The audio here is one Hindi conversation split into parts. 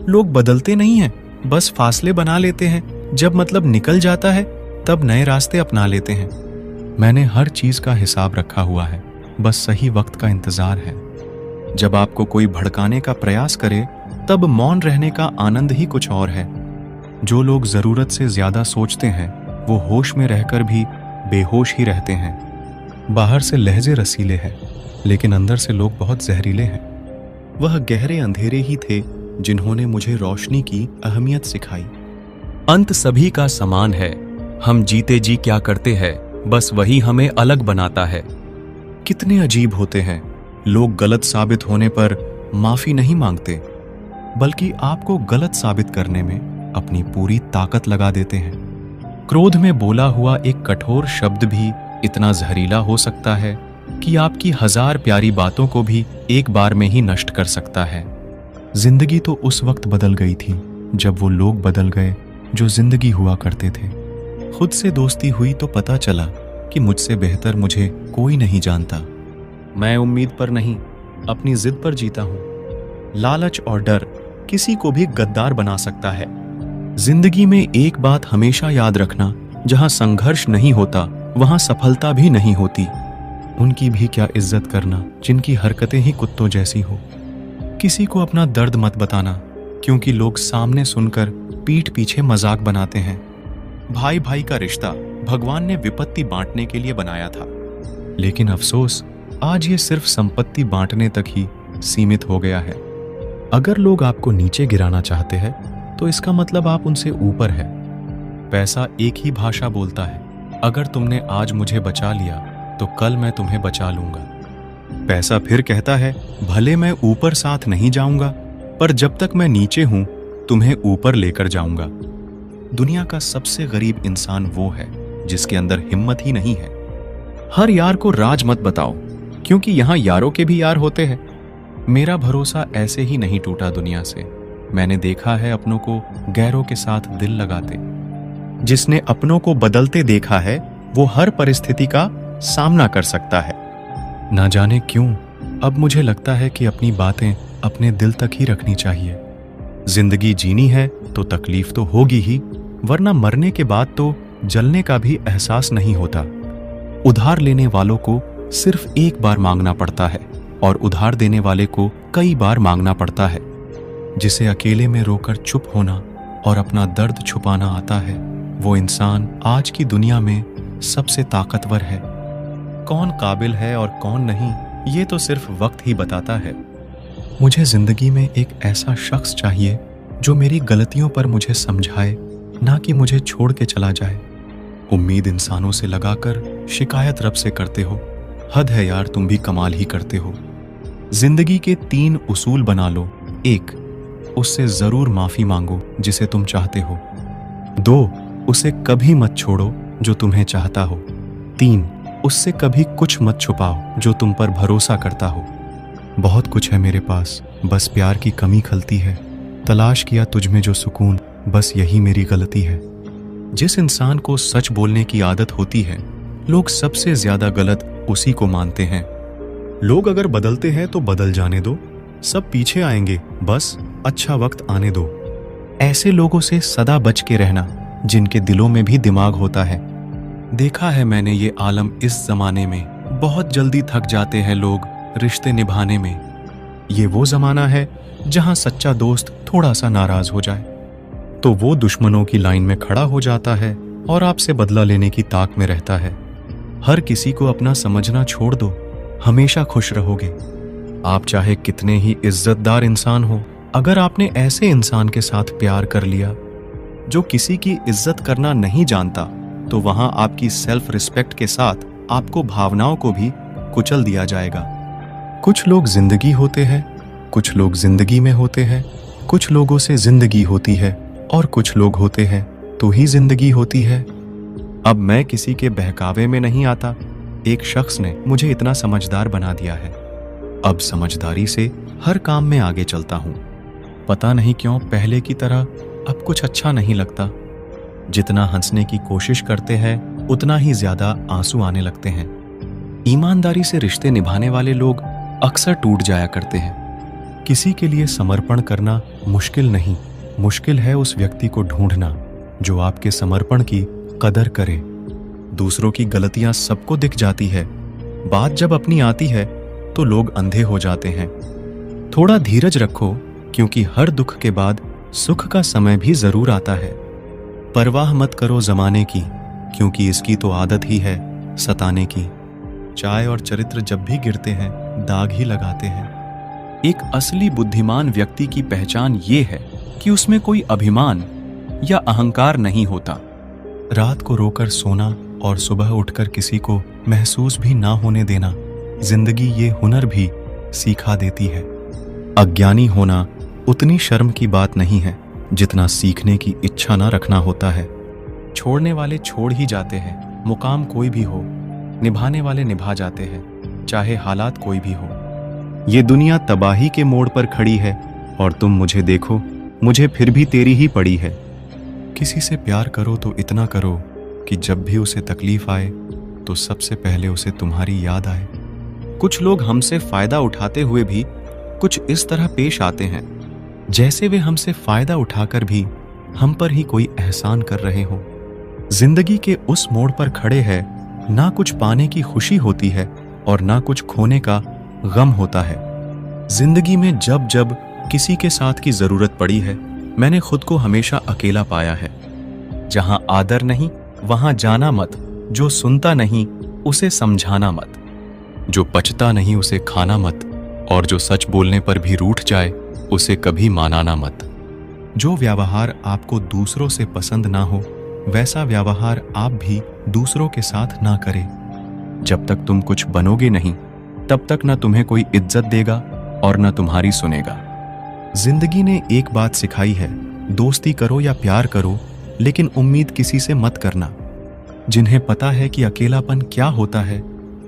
लोग बदलते नहीं हैं, बस फासले बना लेते हैं। जब मतलब निकल जाता है तब नए रास्ते अपना लेते हैं। मैंने हर चीज का हिसाब रखा हुआ है, बस सही वक्त का इंतजार है। जब आपको कोई भड़काने का प्रयास करे तब मौन रहने का आनंद ही कुछ और है। जो लोग जरूरत से ज्यादा सोचते हैं वो होश में रहकर भी बेहोश ही रहते हैं। बाहर से लहजे रसीले हैं, लेकिन अंदर से लोग बहुत जहरीले हैं। वह गहरे अंधेरे ही थे जिन्होंने मुझे रोशनी की अहमियत सिखाई। अंत सभी का समान है, हम जीते जी क्या करते हैं बस वही हमें अलग बनाता है। कितने अजीब होते हैं, लोग गलत साबित होने पर माफी नहीं मांगते, बल्कि आपको गलत साबित करने में अपनी पूरी ताकत लगा देते हैं। क्रोध में बोला हुआ एक कठोर शब्द भी इतना जहरीला हो सकता है कि आपकी 1000 प्यारी बातों को भी एक बार में ही नष्ट कर सकता है। जिंदगी तो उस वक्त बदल गई थी जब वो लोग बदल गए जो जिंदगी हुआ करते थे। खुद से दोस्ती हुई तो पता चला कि मुझसे बेहतर मुझे कोई नहीं जानता। मैं उम्मीद पर नहीं, अपनी जिद पर जीता हूं। लालच और डर किसी को भी गद्दार बना सकता है। जिंदगी में एक बात हमेशा याद रखना, जहां संघर्ष नहीं होता वहां सफलता भी नहीं होती। उनकी भी क्या इज्जत करना जिनकी हरकतें ही कुत्तों जैसी हो। किसी को अपना दर्द मत बताना, क्योंकि लोग सामने सुनकर पीठ पीछे मजाक बनाते हैं। भाई भाई का रिश्ता भगवान ने विपत्ति बांटने के लिए बनाया था, लेकिन अफसोस आज ये सिर्फ संपत्ति बांटने तक ही सीमित हो गया है। अगर लोग आपको नीचे गिराना चाहते हैं तो इसका मतलब आप उनसे ऊपर है। पैसा एक ही भाषा बोलता है, अगर तुमने आज मुझे बचा लिया तो कल मैं तुम्हें बचा लूंगा। पैसा फिर कहता है, भले मैं ऊपर साथ नहीं जाऊंगा, पर जब तक मैं नीचे हूं तुम्हें ऊपर लेकर जाऊंगा। दुनिया का सबसे गरीब इंसान वो है जिसके अंदर हिम्मत ही नहीं है। हर यार को राज मत बताओ, क्योंकि यहां यारों के भी यार होते हैं। मेरा भरोसा ऐसे ही नहीं टूटा दुनिया से। मैंने देखा है अपनों को गैरों के साथ दिल लगाते। जिसने अपनों को बदलते देखा है वो हर परिस्थिति का सामना कर सकता है। ना जाने क्यों अब मुझे लगता है कि अपनी बातें अपने दिल तक ही रखनी चाहिए। जिंदगी जीनी है तो तकलीफ तो होगी ही, वरना मरने के बाद तो जलने का भी एहसास नहीं होता। उधार लेने वालों को सिर्फ एक बार मांगना पड़ता है और उधार देने वाले को कई बार मांगना पड़ता है। जिसे अकेले में रोकर चुप होना और अपना दर्द छुपाना आता है, वो इंसान आज की दुनिया में सबसे ताकतवर है। कौन काबिल है और कौन नहीं, ये तो सिर्फ वक्त ही बताता है। मुझे जिंदगी में एक ऐसा शख्स चाहिए जो मेरी गलतियों पर मुझे समझाए, ना कि मुझे छोड़ के चला जाए। उम्मीद इंसानों से लगाकर शिकायत रब से करते हो। हद है यार, तुम भी कमाल ही करते हो। जिंदगी के 3 उसूल बना लो। 1, उससे जरूर माफी मांगो जिसे तुम चाहते हो। 2, उसे कभी मत छोड़ो जो तुम्हें चाहता हो। 3, उससे कभी कुछ मत छुपाओ जो तुम पर भरोसा करता हो। बहुत कुछ है मेरे पास, बस प्यार की कमी खलती है। तलाश किया तुझ में जो सुकून, बस यही मेरी गलती है। जिस इंसान को सच बोलने की आदत होती है, लोग सबसे ज्यादा गलत उसी को मानते हैं। लोग अगर बदलते हैं तो बदल जाने दो, सब पीछे आएंगे, बस अच्छा वक्त आने दो। ऐसे लोगों से सदा बच के रहना जिनके दिलों में भी दिमाग होता है। देखा है मैंने ये आलम इस जमाने में, बहुत जल्दी थक जाते हैं लोग रिश्ते निभाने में। ये वो जमाना है जहां सच्चा दोस्त थोड़ा सा नाराज हो जाए तो वो दुश्मनों की लाइन में खड़ा हो जाता है और आपसे बदला लेने की ताक में रहता है। हर किसी को अपना समझना छोड़ दो, हमेशा खुश रहोगे। आप चाहे कितने ही इज्जतदार इंसान हो, अगर आपने ऐसे इंसान के साथ प्यार कर लिया जो किसी की इज्जत करना नहीं जानता, तो वहां आपकी सेल्फ रिस्पेक्ट के साथ आपको भावनाओं को भी कुचल दिया जाएगा। कुछ लोग जिंदगी होते हैं, कुछ लोग जिंदगी में होते हैं। कुछ लोगों से जिंदगी होती है और कुछ लोग होते हैं तो ही जिंदगी होती है। अब मैं किसी के बहकावे में नहीं आता। एक शख्स ने मुझे इतना समझदार बना दिया है। अब समझदारी से हर काम में आगे चलता हूं। पता नहीं क्यों पहले की तरह अब कुछ अच्छा नहीं लगता। जितना हंसने की कोशिश करते हैं उतना ही ज्यादा आंसू आने लगते हैं। ईमानदारी से रिश्ते निभाने वाले लोग अक्सर टूट जाया करते हैं। किसी के लिए समर्पण करना मुश्किल नहीं, मुश्किल है उस व्यक्ति को ढूंढना जो आपके समर्पण की कदर करे। दूसरों की गलतियां सबको दिख जाती है, बात जब अपनी आती है तो लोग अंधे हो जाते हैं। थोड़ा धीरज रखो, क्योंकि हर दुख के बाद सुख का समय भी जरूर आता है। परवाह मत करो जमाने की, क्योंकि इसकी तो आदत ही है सताने की। चाय और चरित्र जब भी गिरते हैं दाग ही लगाते हैं। एक असली बुद्धिमान व्यक्ति की पहचान ये है कि उसमें कोई अभिमान या अहंकार नहीं होता। रात को रोकर सोना और सुबह उठकर किसी को महसूस भी ना होने देना, जिंदगी ये हुनर भी सिखा देती है। अज्ञानी होना उतनी शर्म की बात नहीं है जितना सीखने की इच्छा ना रखना होता है। छोड़ने वाले छोड़ ही जाते हैं, मुकाम कोई भी हो। निभाने वाले निभा जाते हैं, चाहे हालात कोई भी हो। ये दुनिया तबाही के मोड़ पर खड़ी है और तुम मुझे देखो, मुझे फिर भी तेरी ही पड़ी है। किसी से प्यार करो तो इतना करो कि जब भी उसे तकलीफ आए तो सबसे पहले उसे तुम्हारी याद आए। कुछ लोग हमसे फायदा उठाते हुए भी कुछ इस तरह पेश आते हैं जैसे वे हमसे फायदा उठाकर भी हम पर ही कोई एहसान कर रहे हो। जिंदगी के उस मोड़ पर खड़े हैं, ना कुछ पाने की खुशी होती है और ना कुछ खोने का गम होता है। जिंदगी में जब जब किसी के साथ की जरूरत पड़ी है, मैंने खुद को हमेशा अकेला पाया है। जहां आदर नहीं वहां जाना मत, जो सुनता नहीं उसे समझाना मत, जो पचता नहीं उसे खाना मत, और जो सच बोलने पर भी रूठ जाए उसे कभी मानाना मत। जो व्यवहार आपको दूसरों से पसंद ना हो, वैसा व्यवहार आप भी दूसरों के साथ ना करें। जब तक तुम कुछ बनोगे नहीं, तब तक ना तुम्हें कोई इज्जत देगा और ना तुम्हारी सुनेगा। जिंदगी ने एक बात सिखाई है, दोस्ती करो या प्यार करो, लेकिन उम्मीद किसी से मत करना। जिन्हें पता है कि अकेलापन क्या होता है,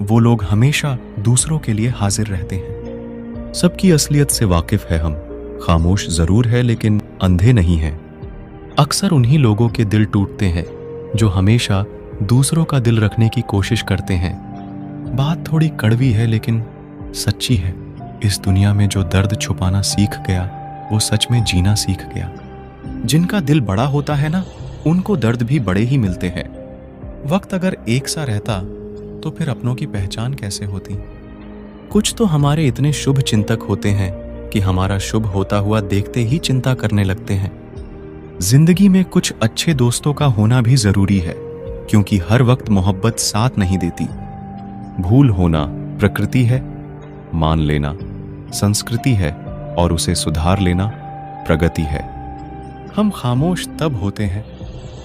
वो लोग हमेशा दूसरों के लिए हाजिर रहते हैं। सबकी असलियत से वाकिफ है हम, खामोश जरूर है लेकिन अंधे नहीं हैं। अक्सर उन्हीं लोगों के दिल टूटते हैं जो हमेशा दूसरों का दिल रखने की कोशिश करते हैं। बात थोड़ी कड़वी है लेकिन सच्ची है। इस दुनिया में जो दर्द छुपाना सीख गया, वो सच में जीना सीख गया। जिनका दिल बड़ा होता है ना, उनको दर्द भी बड़े ही मिलते हैं। वक्त अगर एक सा रहता तो फिर अपनों की पहचान कैसे होती। कुछ तो हमारे इतने शुभ चिंतक होते हैं कि हमारा शुभ होता हुआ देखते ही चिंता करने लगते हैं। जिंदगी में कुछ अच्छे दोस्तों का होना भी जरूरी है, क्योंकि हर वक्त मोहब्बत साथ नहीं देती। भूल होना प्रकृति है, मान लेना संस्कृति है, और उसे सुधार लेना प्रगति है। हम खामोश तब होते हैं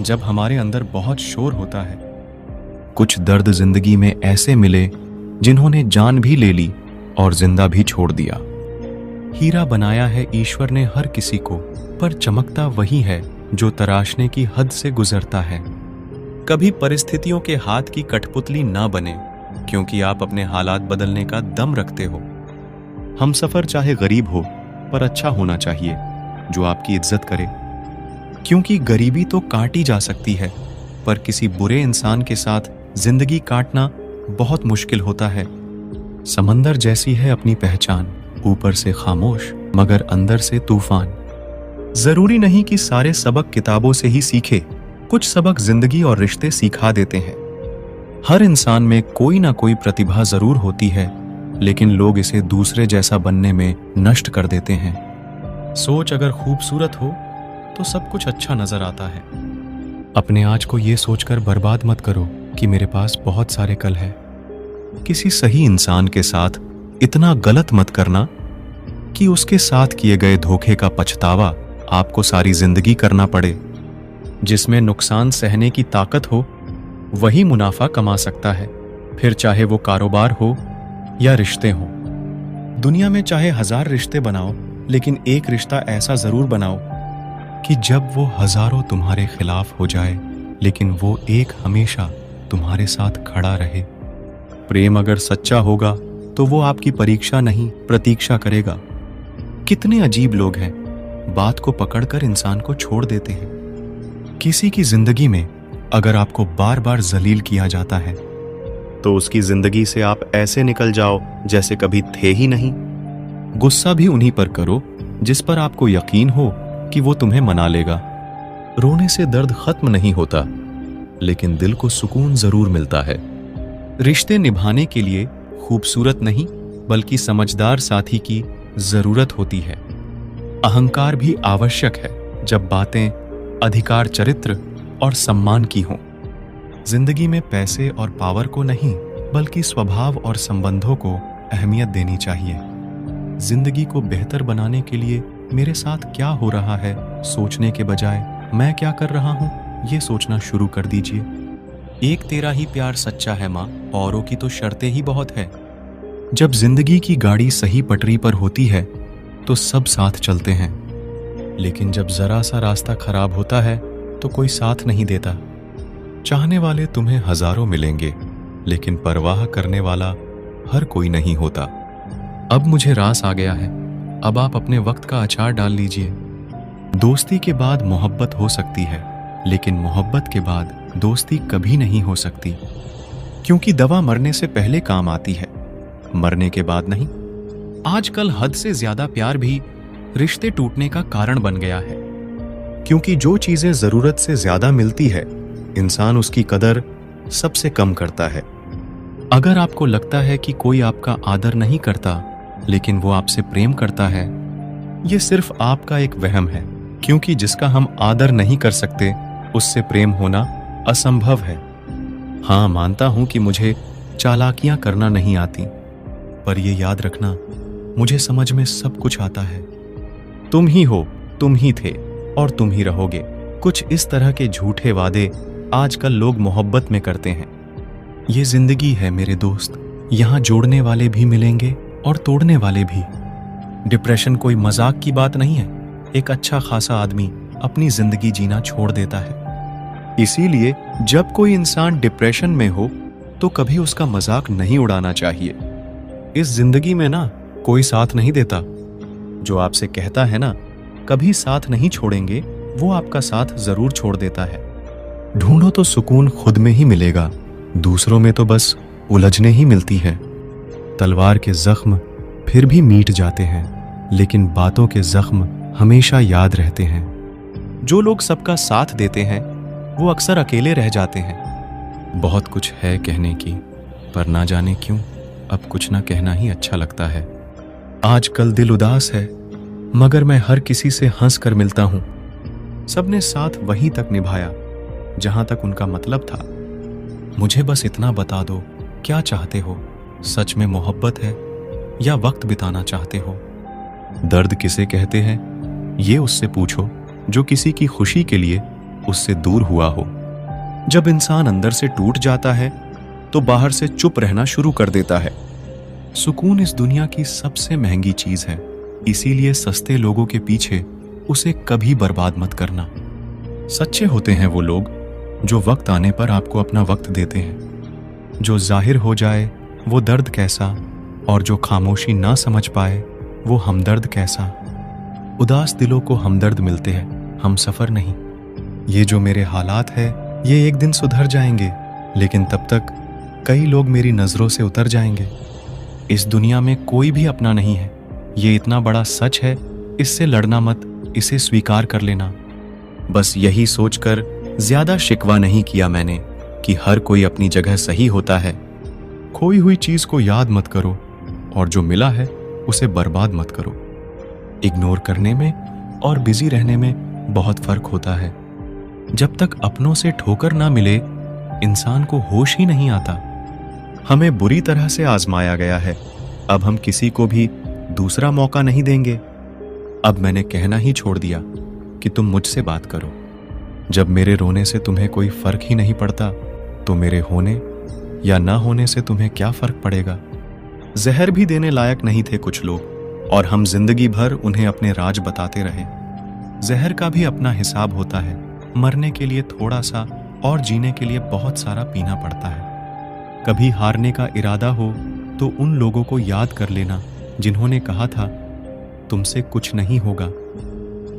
जब हमारे अंदर बहुत शोर होता है। कुछ दर्द जिंदगी में ऐसे मिले जिन्होंने जान भी ले ली और जिंदा भी छोड़ दिया। हीरा बनाया है ईश्वर ने हर किसी को, पर चमकता वही है जो तराशने की हद से गुजरता है। कभी परिस्थितियों के हाथ की कठपुतली ना बने, क्योंकि आप अपने हालात बदलने का दम रखते हो। हम सफर चाहे गरीब हो, पर अच्छा होना चाहिए जो आपकी इज्जत करे, क्योंकि गरीबी तो काटी जा सकती है, पर किसी बुरे इंसान के साथ जिंदगी काटना बहुत मुश्किल होता है। समंदर जैसी है अपनी पहचान, ऊपर से खामोश मगर अंदर से तूफान। जरूरी नहीं कि सारे सबक किताबों से ही सीखे, कुछ सबक जिंदगी और रिश्ते सिखा देते हैं। हर इंसान में कोई ना कोई प्रतिभा जरूर होती है, लेकिन लोग इसे दूसरे जैसा बनने में नष्ट कर देते हैं। सोच अगर खूबसूरत हो तो सब कुछ अच्छा नजर आता है। अपने आज को ये सोचकर बर्बाद मत करो कि मेरे पास बहुत सारे कल है। किसी सही इंसान के साथ इतना गलत मत करना कि उसके साथ किए गए धोखे का पछतावा आपको सारी जिंदगी करना पड़े। जिसमें नुकसान सहने की ताकत हो, वही मुनाफा कमा सकता है, फिर चाहे वो कारोबार हो या रिश्ते हो। दुनिया में चाहे 1000 रिश्ते बनाओ, लेकिन एक रिश्ता ऐसा जरूर बनाओ कि जब वो हजारों तुम्हारे खिलाफ हो जाए, लेकिन वो एक हमेशा तुम्हारे साथ खड़ा रहे। प्रेम अगर सच्चा होगा तो वो आपकी परीक्षा नहीं प्रतीक्षा करेगा। कितने अजीब लोग हैं, बात को पकड़कर इंसान को छोड़ देते हैं। किसी की जिंदगी में अगर आपको बार बार जलील किया जाता है, तो उसकी जिंदगी से आप ऐसे निकल जाओ जैसे कभी थे ही नहीं। गुस्सा भी उन्हीं पर करो जिस पर आपको यकीन हो कि वो तुम्हें मना लेगा। रोने से दर्द खत्म नहीं होता, लेकिन दिल को सुकून जरूर मिलता है। रिश्ते निभाने के लिए खूबसूरत नहीं बल्कि समझदार साथी की जरूरत होती है। अहंकार भी आवश्यक है जब बातें अधिकार, चरित्र और सम्मान की हों। जिंदगी में पैसे और पावर को नहीं बल्कि स्वभाव और संबंधों को अहमियत देनी चाहिए। जिंदगी को बेहतर बनाने के लिए मेरे साथ क्या हो रहा है सोचने के बजाय मैं क्या कर रहा हूं ये सोचना शुरू कर दीजिए। एक तेरा ही प्यार सच्चा है माँ, औरों की तो शर्तें ही बहुत है। जब जिंदगी की गाड़ी सही पटरी पर होती है तो सब साथ चलते हैं, लेकिन जब जरा सा रास्ता खराब होता है तो कोई साथ नहीं देता। चाहने वाले तुम्हें हजारों मिलेंगे, लेकिन परवाह करने वाला हर कोई नहीं होता। अब मुझे रास आ गया है, अब आप अपने वक्त का अचार डाल लीजिए। दोस्ती के बाद मोहब्बत हो सकती है, लेकिन मोहब्बत के बाद दोस्ती कभी नहीं हो सकती, क्योंकि दवा मरने से पहले काम आती है, मरने के बाद नहीं। आजकल हद से ज्यादा प्यार भी रिश्ते टूटने का कारण बन गया है, क्योंकि जो चीजें जरूरत से ज्यादा मिलती है इंसान उसकी कदर सबसे कम करता है। अगर आपको लगता है कि कोई आपका आदर नहीं करता लेकिन वो आपसे प्रेम करता है, ये सिर्फ आपका एक वहम है, क्योंकि जिसका हम आदर नहीं कर सकते उससे प्रेम होना असंभव है। हाँ, मानता हूं कि मुझे चालाकियां करना नहीं आती, पर ये याद रखना मुझे समझ में सब कुछ आता है। तुम ही हो, तुम ही थे और तुम ही रहोगे। कुछ इस तरह के झूठे वादे आजकल लोग मोहब्बत में करते हैं। ये जिंदगी है मेरे दोस्त, यहाँ जोड़ने वाले भी मिलेंगे और तोड़ने वाले भी। डिप्रेशन कोई मजाक की बात नहीं है। एक अच्छा खासा आदमी अपनी जिंदगी जीना छोड़ देता है। इसीलिए जब कोई इंसान डिप्रेशन में हो तो कभी उसका मजाक नहीं उड़ाना चाहिए। इस जिंदगी में ना कोई साथ नहीं देता। जो आपसे कहता है ना कभी साथ नहीं छोड़ेंगे, वो आपका साथ जरूर छोड़ देता है। ढूंढो तो सुकून खुद में ही मिलेगा, दूसरों में तो बस उलझने ही मिलती है। तलवार के जख्म फिर भी मीट जाते हैं, लेकिन बातों के जख्म हमेशा याद रहते हैं। जो लोग सबका साथ देते हैं वो अक्सर अकेले रह जाते हैं। बहुत कुछ है कहने की, पर ना जाने क्यों अब कुछ ना कहना ही अच्छा लगता है। आजकल दिल उदास है, मगर मैं हर किसी से हंस कर मिलता हूं। सबने साथ वहीं तक निभाया जहां तक उनका मतलब था। मुझे बस इतना बता दो, क्या चाहते हो? सच में मोहब्बत है या वक्त बिताना चाहते हो? दर्द किसे कहते हैं ये उससे पूछो जो किसी की खुशी के लिए उससे दूर हुआ हो। जब इंसान अंदर से टूट जाता है तो बाहर से चुप रहना शुरू कर देता है। सुकून इस दुनिया की सबसे महंगी चीज है, इसीलिए सस्ते लोगों के पीछे उसे कभी बर्बाद मत करना। सच्चे होते हैं वो लोग जो वक्त आने पर आपको अपना वक्त देते हैं। जो जाहिर हो जाए वो दर्द कैसा, और जो खामोशी ना समझ पाए वो हमदर्द कैसा। उदास दिलों को हमदर्द मिलते हैं, हम सफर नहीं। ये जो मेरे हालात है ये एक दिन सुधर जाएंगे, लेकिन तब तक कई लोग मेरी नजरों से उतर जाएंगे। इस दुनिया में कोई भी अपना नहीं है, ये इतना बड़ा सच है। इससे लड़ना मत, इसे स्वीकार कर लेना। बस यही सोचकर ज्यादा शिकवा नहीं किया मैंने कि हर कोई अपनी जगह सही होता है। खोई हुई चीज को याद मत करो, और जो मिला है उसे बर्बाद मत करो। इग्नोर करने में और बिजी रहने में बहुत फर्क होता है। जब तक अपनों से ठोकर ना मिले इंसान को होश ही नहीं आता। हमें बुरी तरह से आजमाया गया है, अब हम किसी को भी दूसरा मौका नहीं देंगे। अब मैंने कहना ही छोड़ दिया कि तुम मुझसे बात करो। जब मेरे रोने से तुम्हें कोई फर्क ही नहीं पड़ता तो मेरे होने या ना होने से तुम्हें क्या फर्क पड़ेगा। जहर भी देने लायक नहीं थे कुछ लोग, और हम जिंदगी भर उन्हें अपने राज बताते रहे। जहर का भी अपना हिसाब होता है। मरने के लिए थोड़ा सा और जीने के लिए बहुत सारा पीना पड़ता है। कभी हारने का इरादा हो तो उन लोगों को याद कर लेना जिन्होंने कहा था तुमसे कुछ नहीं होगा।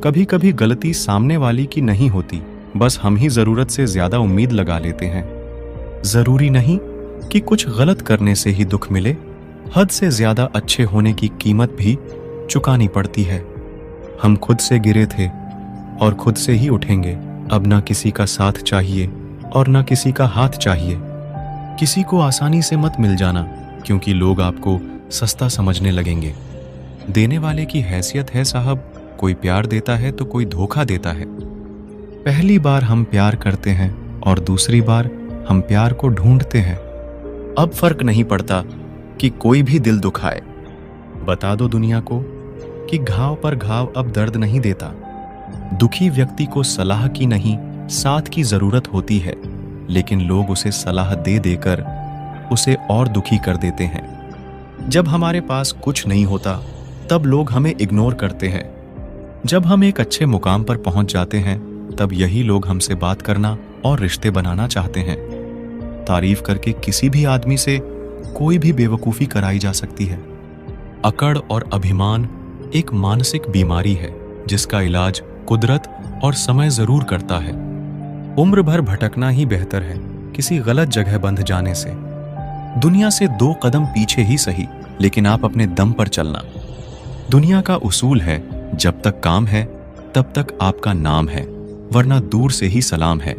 कभी कभी गलती सामने वाली की नहीं होती, बस हम ही जरूरत से ज्यादा उम्मीद लगा लेते हैं। जरूरी नहीं कि कुछ गलत करने से ही दुख मिले। हद से ज्यादा अच्छे होने की कीमत भी चुकानी पड़ती है। हम खुद से गिरे थे और खुद से ही उठेंगे। अब ना किसी का साथ चाहिए और ना किसी का हाथ चाहिए। किसी को आसानी से मत मिल जाना, क्योंकि लोग आपको सस्ता समझने लगेंगे। देने वाले की हैसियत है साहब, कोई प्यार देता है तो कोई धोखा देता है। पहली बार हम प्यार करते हैं और दूसरी बार हम प्यार को ढूंढते हैं। अब फर्क नहीं पड़ता कि कोई भी दिल दुखाए। बता दो दुनिया को कि घाव पर घाव अब दर्द नहीं देता। दुखी व्यक्ति को सलाह की नहीं, साथ की जरूरत होती है, लेकिन लोग उसे सलाह दे देकर उसे और दुखी कर देते हैं। जब हमारे पास कुछ नहीं होता तब लोग हमें इग्नोर करते हैं। जब हम एक अच्छे मुकाम पर पहुंच जाते हैं तब यही लोग हमसे बात करना और रिश्ते बनाना चाहते हैं। तारीफ करके किसी भी आदमी से कोई भी बेवकूफ़ी कराई जा सकती है। अकड़ और अभिमान एक मानसिक बीमारी है जिसका इलाज कुदरत और समय जरूर करता है। उम्र भर भटकना ही बेहतर है किसी गलत जगह बंध जाने से। दुनिया से 2 कदम पीछे ही सही, लेकिन आप अपने दम पर चलना। दुनिया का उसूल है, जब तक काम है तब तक आपका नाम है, वरना दूर से ही सलाम है।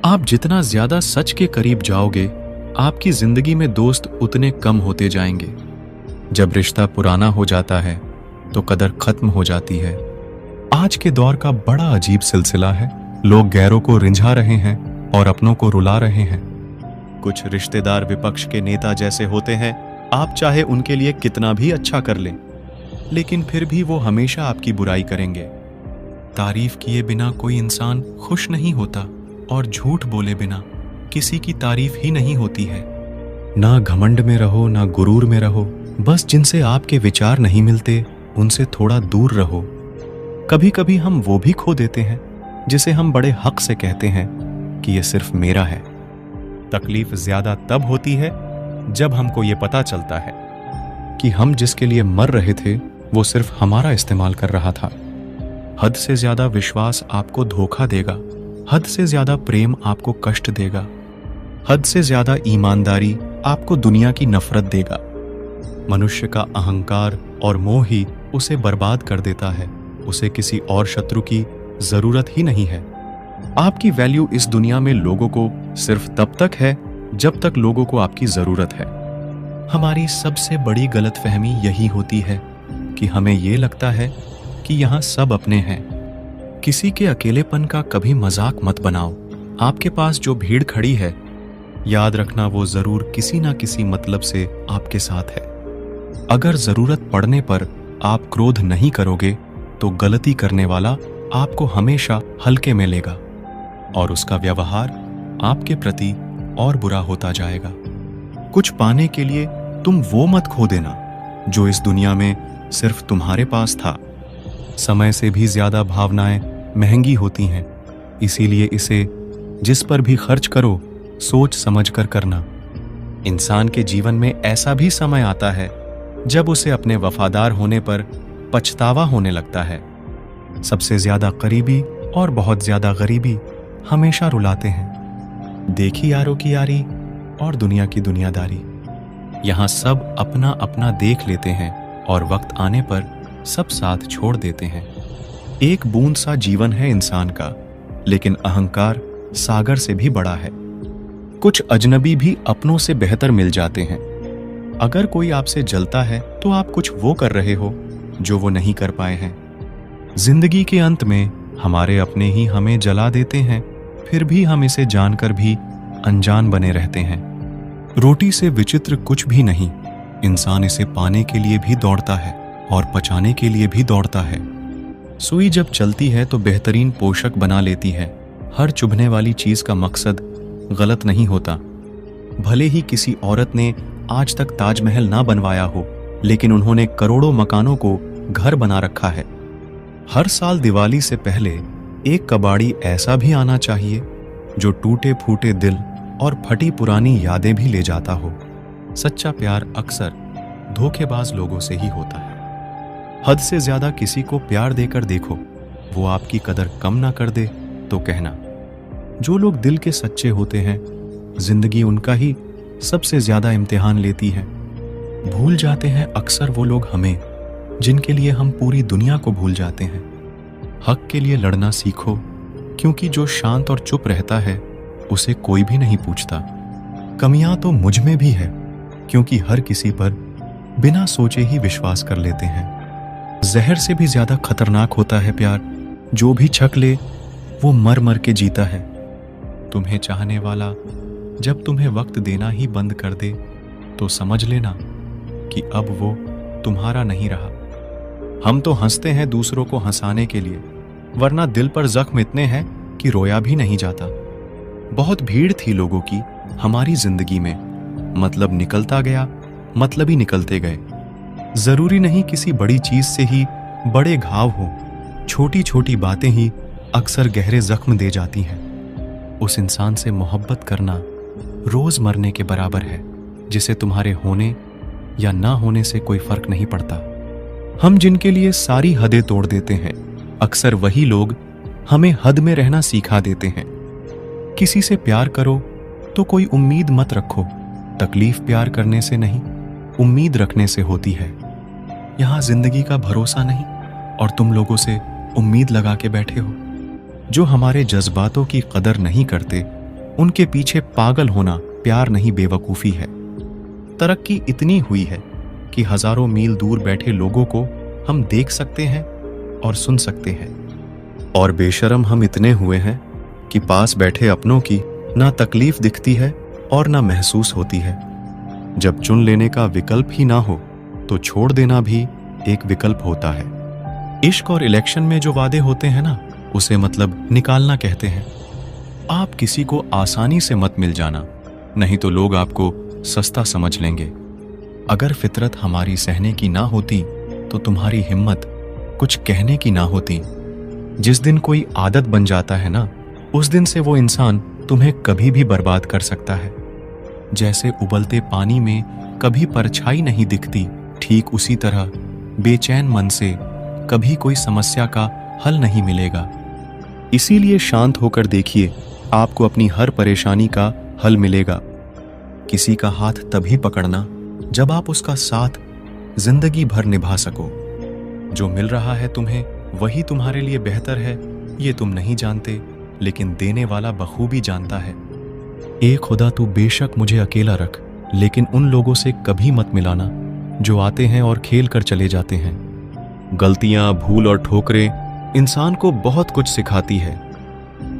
आप जितना ज्यादा सच के करीब जाओगे, आपकी जिंदगी में दोस्त उतने कम होते जाएंगे। जब रिश्ता पुराना हो जाता है तो कदर खत्म हो जाती है। आज के दौर का बड़ा अजीब सिलसिला है। लोग गैरों को रिंझा रहे हैं और अपनों को रुला रहे हैं। कुछ रिश्तेदार विपक्ष के नेता जैसे होते हैं। आप चाहे उनके लिए कितना भी अच्छा कर लें, लेकिन फिर भी वो हमेशा आपकी बुराई करेंगे। तारीफ किए बिना कोई इंसान खुश नहीं होता और झूठ बोले बिना किसी की तारीफ ही नहीं होती है। ना घमंड में रहो, ना गुरूर में रहो। बस जिनसे आपके विचार नहीं मिलते उनसे थोड़ा दूर रहो। कभी कभी हम वो भी खो देते हैं जिसे हम बड़े हक से कहते हैं कि ये सिर्फ मेरा है। तकलीफ ज्यादा तब होती है जब हमको ये पता चलता है कि हम जिसके लिए मर रहे थे वो सिर्फ हमारा इस्तेमाल कर रहा था। हद से ज्यादा विश्वास आपको धोखा देगा। हद से ज्यादा प्रेम आपको कष्ट देगा। हद से ज्यादा ईमानदारी आपको दुनिया की नफरत देगा। मनुष्य का अहंकार और मोह ही उसे बर्बाद कर देता है। उसे किसी और शत्रु की जरूरत ही नहीं है। आपकी वैल्यू इस दुनिया में लोगों को सिर्फ तब तक है जब तक लोगों को आपकी जरूरत है। हमारी सबसे बड़ी गलतफहमी यही होती है कि हमें ये लगता है कि यहाँ सब अपने हैं। किसी के अकेलेपन का कभी मजाक मत बनाओ। आपके पास जो भीड़ खड़ी है, याद रखना वो जरूर किसी ना किसी मतलब से आपके साथ है। अगर जरूरत पड़ने पर आप क्रोध नहीं करोगे तो गलती करने वाला आपको हमेशा हल्के में लेगा और उसका व्यवहार आपके प्रति और बुरा होता जाएगा। कुछ पाने के लिए तुम वो मत खो देना जो इस दुनिया में सिर्फ तुम्हारे पास था। समय से भी ज्यादा भावनाएं महंगी होती हैं, इसीलिए इसे जिस पर भी खर्च करो सोच समझ कर करना। इंसान के जीवन में ऐसा भी समय आता है जब उसे अपने वफादार होने पर पछतावा होने लगता है। सबसे ज्यादा करीबी और बहुत ज्यादा गरीबी हमेशा रुलाते हैं। देखी यारों की यारी और दुनिया की दुनियादारी। यहाँ सब अपना अपना देख लेते हैं और वक्त आने पर सब साथ छोड़ देते हैं। एक बूंद सा जीवन है इंसान का, लेकिन अहंकार सागर से भी बड़ा है। कुछ अजनबी भी अपनों से बेहतर मिल जाते हैं। अगर कोई आपसे जलता है तो आप कुछ वो कर रहे हो जो वो नहीं कर पाए हैं। जिंदगी के अंत में हमारे अपने ही हमें जला देते हैं, फिर भी हम इसे जानकर भी अनजान बने रहते हैं। रोटी से विचित्र कुछ भी नहीं। इंसान इसे पाने के लिए भी दौड़ता है और पचाने के लिए भी दौड़ता है। सुई जब चलती है तो बेहतरीन पोषक बना लेती है। हर चुभने वाली चीज का मकसद गलत नहीं होता। भले ही किसी औरत ने आज तक ताजमहल ना बनवाया हो, लेकिन उन्होंने करोड़ों मकानों को घर बना रखा है। हर साल दिवाली से पहले एक कबाड़ी ऐसा भी आना चाहिए जो टूटे फूटे दिल और फटी पुरानी यादें भी ले जाता हो। सच्चा प्यार अक्सर धोखेबाज लोगों से ही होता है। हद से ज्यादा किसी को प्यार देकर देखो, वो आपकी कदर कम ना कर दे तो कहना। जो लोग दिल के सच्चे होते हैं, जिंदगी उनका ही सबसे ज्यादा इम्तिहान लेती है। भूल जाते हैं अक्सर वो लोग हमें, जिनके लिए हम पूरी दुनिया को भूल जाते हैं। हक के लिए लड़ना सीखो, क्योंकि जो शांत और चुप रहता है उसे कोई भी नहीं पूछता। कमियां तो मुझ में भी है, क्योंकि हर किसी पर बिना सोचे ही विश्वास कर लेते हैं। जहर से भी ज्यादा खतरनाक होता है प्यार। जो भी छक ले वो मर मर के जीता है। तुम्हें चाहने वाला जब तुम्हें वक्त देना ही बंद कर दे तो समझ लेना कि अब वो तुम्हारा नहीं रहा। हम तो हंसते हैं दूसरों को हंसाने के लिए, वरना दिल पर जख्म इतने हैं कि रोया भी नहीं जाता। बहुत भीड़ थी लोगों की हमारी जिंदगी में, मतलब निकलता गया, मतलब ही निकलते गए। जरूरी नहीं किसी बड़ी चीज से ही बड़े घाव हो, छोटी छोटी बातें ही अक्सर गहरे जख्म दे जाती हैं। उस इंसान से मोहब्बत करना रोज मरने के बराबर है, जिसे तुम्हारे होने या ना होने से कोई फर्क नहीं पड़ता। हम जिनके लिए सारी हदें तोड़ देते हैं, अक्सर वही लोग हमें हद में रहना सिखा देते हैं। किसी से प्यार करो तो कोई उम्मीद मत रखो। तकलीफ प्यार करने से नहीं, उम्मीद रखने से होती है। यहां जिंदगी का भरोसा नहीं और तुम लोगों से उम्मीद लगा के बैठे हो। जो हमारे जज्बातों की कदर नहीं करते, उनके पीछे पागल होना प्यार नहीं, बेवकूफी है। तरक्की इतनी हुई है कि हजारों मील दूर बैठे लोगों को हम देख सकते हैं और सुन सकते हैं। और बेशरम हम इतने हुए हैं कि पास बैठे अपनों की ना तकलीफ दिखती है और ना महसूस होती है। जब चुन लेने का विकल्प ही ना हो तो छोड़ देना भी एक विकल्प होता है। इश्क और इलेक्शन में जो वादे होते हैं ना, उसे मतलब निकालना कहते हैं। आप किसी को आसानी से मत मिल जाना, नहीं तो लोग आपको सस्ता समझ लेंगे। अगर फितरत हमारी सहने की ना होती तो तुम्हारी हिम्मत कुछ कहने की ना होती। जिस दिन कोई आदत बन जाता है ना, उस दिन से वो इंसान तुम्हें कभी भी बर्बाद कर सकता है। जैसे उबलते पानी में कभी परछाई नहीं दिखती, ठीक उसी तरह बेचैन मन से कभी कोई समस्या का हल नहीं मिलेगा। इसीलिए शांत होकर देखिए, आपको अपनी हर परेशानी का हल मिलेगा। किसी का हाथ तभी पकड़ना जब आप उसका साथ जिंदगी भर निभा सको। जो मिल रहा है तुम्हें वही तुम्हारे लिए बेहतर है, ये तुम नहीं जानते, लेकिन देने वाला बखूबी जानता है। ए खुदा, तू बेशक मुझे अकेला रख, लेकिन उन लोगों से कभी मत मिलाना जो आते हैं और खेल कर चले जाते हैं। गलतियां, भूल और ठोकरें इंसान को बहुत कुछ सिखाती है।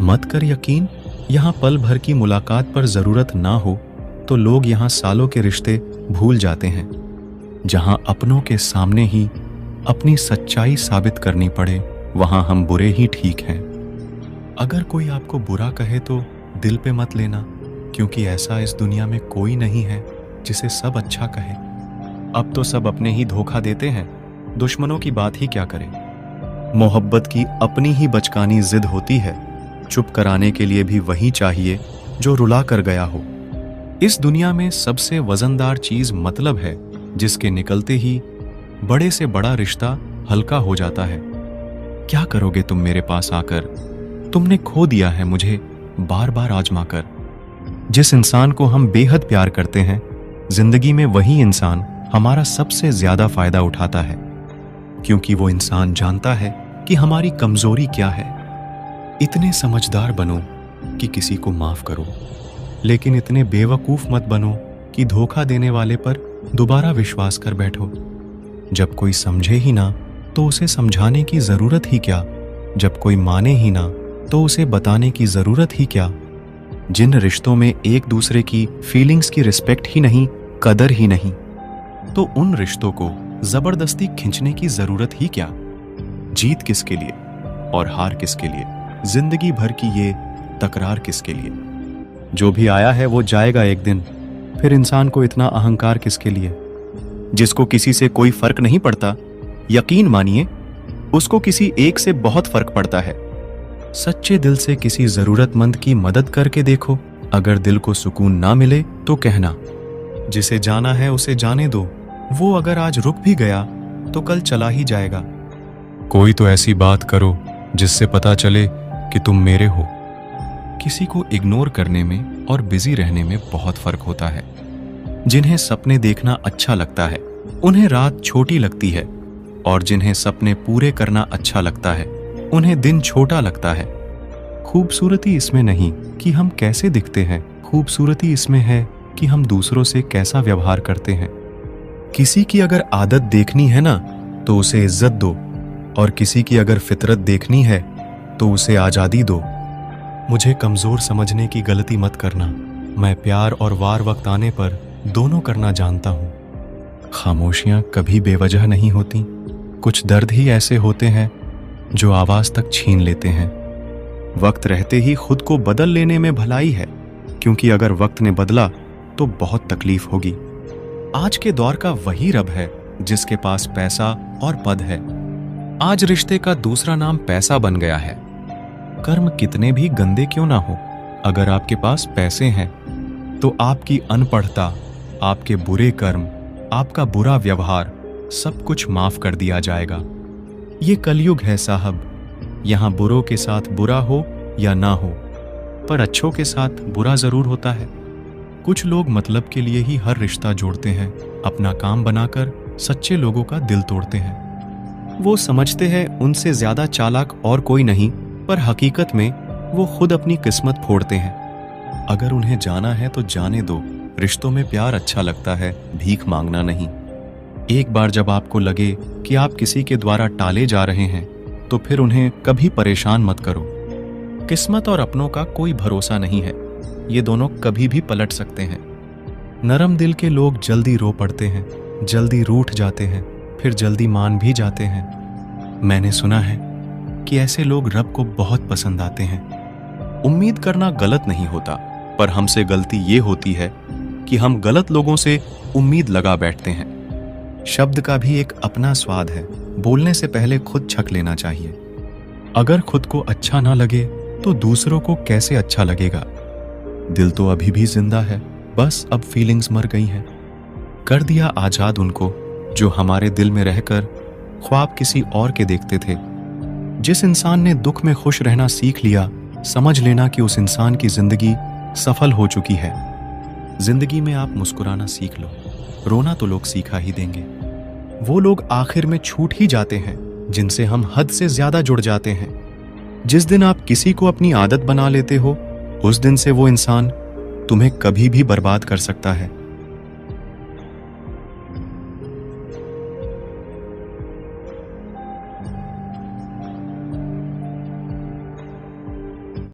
मत कर यकीन, यहां पल भर की मुलाकात पर जरूरत ना हो तो लोग यहां सालों के रिश्ते भूल जाते हैं। जहां अपनों के सामने ही अपनी सच्चाई साबित करनी पड़े, वहां हम बुरे ही ठीक हैं। अगर कोई आपको बुरा कहे तो दिल पे मत लेना, क्योंकि ऐसा इस दुनिया में कोई नहीं है जिसे सब अच्छा कहे। अब तो सब अपने ही धोखा देते हैं, दुश्मनों की बात ही क्या करें। मोहब्बत की अपनी ही बचकानी जिद होती है, चुप कराने के लिए भी वही चाहिए जो रुला कर गया हो। इस दुनिया में सबसे वजनदार चीज मतलब है, जिसके निकलते ही बड़े से बड़ा रिश्ता हल्का हो जाता है। क्या करोगे तुम मेरे पास आकर? तुमने खो दिया है मुझे बार बार आजमा कर। जिस इंसान को हम बेहद प्यार करते हैं, जिंदगी में वही इंसान हमारा सबसे ज्यादा फायदा उठाता है, क्योंकि वो इंसान जानता है कि हमारी कमजोरी क्या है। इतने समझदार बनो कि किसी को माफ करो, लेकिन इतने बेवकूफ मत बनो कि धोखा देने वाले पर दोबारा विश्वास कर बैठो। जब कोई समझे ही ना तो उसे समझाने की जरूरत ही क्या? जब कोई माने ही ना तो उसे बताने की जरूरत ही क्या? जिन रिश्तों में एक दूसरे की फीलिंग्स की रिस्पेक्ट ही नहीं, कदर ही नहीं, तो उन रिश्तों को जबरदस्ती खींचने की जरूरत ही क्या? जीत किसके लिए और हार किसके लिए? जिंदगी भर की ये तकरार किसके लिए? जो भी आया है वो जाएगा एक दिन, फिर इंसान को इतना अहंकार किसके लिए? जिसको किसी से कोई फर्क नहीं पड़ता, यकीन मानिए उसको किसी एक से बहुत फर्क पड़ता है। सच्चे दिल से किसी जरूरतमंद की मदद करके देखो। अगर दिल को सुकून ना मिले तो कहना, जिसे जाना है उसे जाने दो, वो अगर आज रुक भी गया तो कल चला ही जाएगा। कोई तो ऐसी बात करो जिससे पता चले कि तुम मेरे हो। किसी को इग्नोर करने में और बिजी रहने में बहुत फर्क होता है। जिन्हें सपने देखना अच्छा लगता है, उन्हें रात छोटी लगती है, और जिन्हें सपने पूरे करना अच्छा लगता है, उन्हें दिन छोटा लगता है। खूबसूरती इसमें नहीं कि हम कैसे दिखते हैं, खूबसूरती इसमें है कि हम दूसरों से कैसा व्यवहार करते हैं। किसी की अगर आदत देखनी है ना, तो उसे इज्जत दो, और किसी की अगर फितरत देखनी है तो उसे आजादी दो। मुझे कमजोर समझने की गलती मत करना। मैं प्यार और वार वक्त आने पर दोनों करना जानता हूं। खामोशियां कभी बेवजह नहीं होती। कुछ दर्द ही ऐसे होते हैं जो आवाज तक छीन लेते हैं। वक्त रहते ही खुद को बदल लेने में भलाई है, क्योंकि अगर वक्त ने बदला तो बहुत तकलीफ होगी। आज के दौर का वही रब है जिसके पास पैसा और पद है। आज रिश्ते का दूसरा नाम पैसा बन गया है। कर्म कितने भी गंदे क्यों ना हो, अगर आपके पास पैसे हैं तो आपकी अनपढ़ता, आपके बुरे कर्म, आपका बुरा व्यवहार सब कुछ माफ कर दिया जाएगा। ये कलयुग है साहब, यहां बुरों के साथ बुरा हो या ना हो, पर अच्छों के साथ बुरा जरूर होता है। कुछ लोग मतलब के लिए ही हर रिश्ता जोड़ते हैं, अपना काम बनाकर सच्चे लोगों का दिल तोड़ते हैं। वो समझते हैं उनसे ज्यादा चालाक और कोई नहीं, पर हकीकत में वो खुद अपनी किस्मत फोड़ते हैं। अगर उन्हें जाना है तो जाने दो। रिश्तों में प्यार अच्छा लगता है, भीख मांगना नहीं। एक बार जब आपको लगे कि आप किसी के द्वारा टाले जा रहे हैं, तो फिर उन्हें कभी परेशान मत करो। किस्मत और अपनों का कोई भरोसा नहीं है, ये दोनों कभी भी पलट सकते हैं। नरम दिल के लोग जल्दी रो पड़ते हैं, जल्दी रूठ जाते हैं, फिर जल्दी मान भी जाते हैं। मैंने सुना है कि ऐसे लोग रब को बहुत पसंद आते हैं। उम्मीद करना गलत नहीं होता, पर हमसे गलती ये होती है कि हम गलत लोगों से उम्मीद लगा बैठते हैं। शब्द का भी एक अपना स्वाद है, बोलने से पहले खुद छक लेना चाहिए। अगर खुद को अच्छा ना लगे तो दूसरों को कैसे अच्छा लगेगा। दिल तो अभी भी जिंदा है, बस अब फीलिंग्स मर गई हैं। कर दिया आजाद उनको जो हमारे दिल में रहकर ख्वाब किसी और के देखते थे। जिस इंसान ने दुख में खुश रहना सीख लिया, समझ लेना कि उस इंसान की जिंदगी सफल हो चुकी है। जिंदगी में आप मुस्कुराना सीख लो, रोना तो लोग सीखा ही देंगे। वो लोग आखिर में छूट ही जाते हैं जिनसे हम हद से ज्यादा जुड़ जाते हैं। जिस दिन आप किसी को अपनी आदत बना लेते हो, उस दिन से वो इंसान तुम्हें कभी भी बर्बाद कर सकता है।